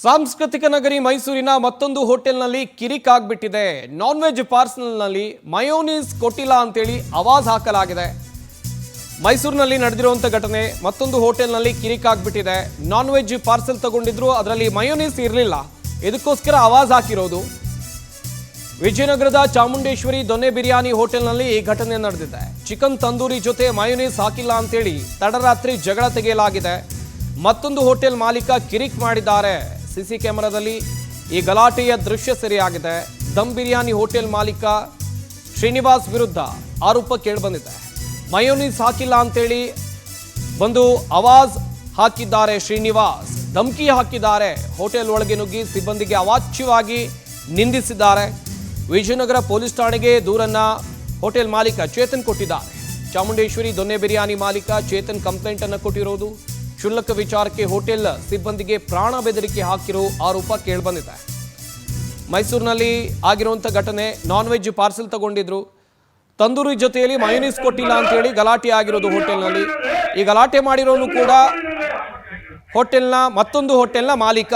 ಸಾಂಸ್ಕೃತಿಕ ನಗರಿ ಮೈಸೂರಿನ ಮತ್ತೊಂದು ಹೋಟೆಲ್ನಲ್ಲಿ ಕಿರಿಕ್ ಆಗ್ಬಿಟ್ಟಿದೆ. ನಾನ್ ವೆಜ್ ಪಾರ್ಸಲ್ನಲ್ಲಿ ಮಯೋನೀಸ್ ಕೊಟ್ಟಿಲ್ಲ ಅಂತೇಳಿ ಆವಾಜ್ ಹಾಕಲಾಗಿದೆ. ಮೈಸೂರಿನಲ್ಲಿ ನಡೆದಿರುವಂತ ಘಟನೆ. ಮತ್ತೊಂದು ಹೋಟೆಲ್ನಲ್ಲಿ ಕಿರಿಕ್ ಆಗ್ಬಿಟ್ಟಿದೆ. ನಾನ್ ವೆಜ್ ಪಾರ್ಸಲ್ ತಗೊಂಡಿದ್ರು, ಅದರಲ್ಲಿ ಮಯೋನೀಸ್ ಇರಲಿಲ್ಲ. ಇದಕ್ಕೋಸ್ಕರ ಆವಾಜ್ ಹಾಕಿರೋದು. ವಿಜಯನಗರದ ಚಾಮುಂಡೇಶ್ವರಿ ದೊನ್ನೆ ಬಿರಿಯಾನಿ ಹೋಟೆಲ್ನಲ್ಲಿ ಈ ಘಟನೆ ನಡೆದಿದೆ. ಚಿಕನ್ ತಂದೂರಿ ಜೊತೆ ಮಯೋನೀಸ್ ಹಾಕಿಲ್ಲ ಅಂತೇಳಿ ತಡರಾತ್ರಿ ಜಗಳ ತೆಗೆಯಲಾಗಿದೆ. ಮತ್ತೊಂದು ಹೋಟೆಲ್ ಮಾಲೀಕ ಕಿರಿಕ್ ಮಾಡಿದ್ದಾರೆ. ಸಿಸಿ ಕ್ಯಾಮೆರಾದಲ್ಲಿ ಈ ಗಲಾಟೆಯ ದೃಶ್ಯ ಸೆರೆಯಾಗಿದೆ. ದಮ್ ಬಿರಿಯಾನಿ ಹೋಟೆಲ್ ಮಾಲೀಕ ಶ್ರೀನಿವಾಸ್ ವಿರುದ್ಧ ಆರೋಪ ಕೇಳಿಬಂದಿದೆ. ಮಯೋನೀಸ್ ಹಾಕಿಲ್ಲ ಅಂತೇಳಿ ಬಂದು ಆವಾಜ್ ಹಾಕಿದ್ದಾರೆ. ಶ್ರೀನಿವಾಸ್ ಧಮಕಿ ಹಾಕಿದ್ದಾರೆ. ಹೋಟೆಲ್ ಒಳಗೆ ನುಗ್ಗಿ ಸಿಬ್ಬಂದಿಗೆ ಅವಾಚ್ಯವಾಗಿ ನಿಂದಿಸಿದ್ದಾರೆ. ವಿಜಯನಗರ ಪೊಲೀಸ್ ಠಾಣೆಗೆ ದೂರನ್ನ ಹೋಟೆಲ್ ಮಾಲೀಕ ಚೇತನ್ ಕೊಟ್ಟಿದ್ದಾರೆ. ಚಾಮುಂಡೇಶ್ವರಿ ದೊನ್ನೆ ಬಿರಿಯಾನಿ ಮಾಲೀಕ ಚೇತನ್ ಕಂಪ್ಲೇಂಟ್ ಅನ್ನು ಕೊಟ್ಟಿರೋದು. ಕ್ಷುಲ್ಲಕ ವಿಚಾರಕ್ಕೆ ಹೋಟೆಲ್ ಸಿಬ್ಬಂದಿಗೆ ಪ್ರಾಣ ಬೆದರಿಕೆ ಹಾಕಿರೋ ಆರೋಪ ಕೇಳಿಬಂದಿದೆ. ಮೈಸೂರಿನಲ್ಲಿ ಆಗಿರುವಂಥ ಘಟನೆ. ನಾನ್ ವೆಜ್ ಪಾರ್ಸೆಲ್ ತಗೊಂಡಿದ್ರು, ತಂದೂರಿ ಜೊತೆಯಲ್ಲಿ ಮಯೋನೀಸ್ ಕೊಟ್ಟಿಲ್ಲ ಅಂತೇಳಿ ಗಲಾಟೆ ಆಗಿರೋದು ಹೋಟೆಲ್ನಲ್ಲಿ. ಈ ಗಲಾಟೆ ಮಾಡಿರೋನು ಕೂಡ ಮತ್ತೊಂದು ಹೋಟೆಲ್ನ ಮಾಲೀಕ.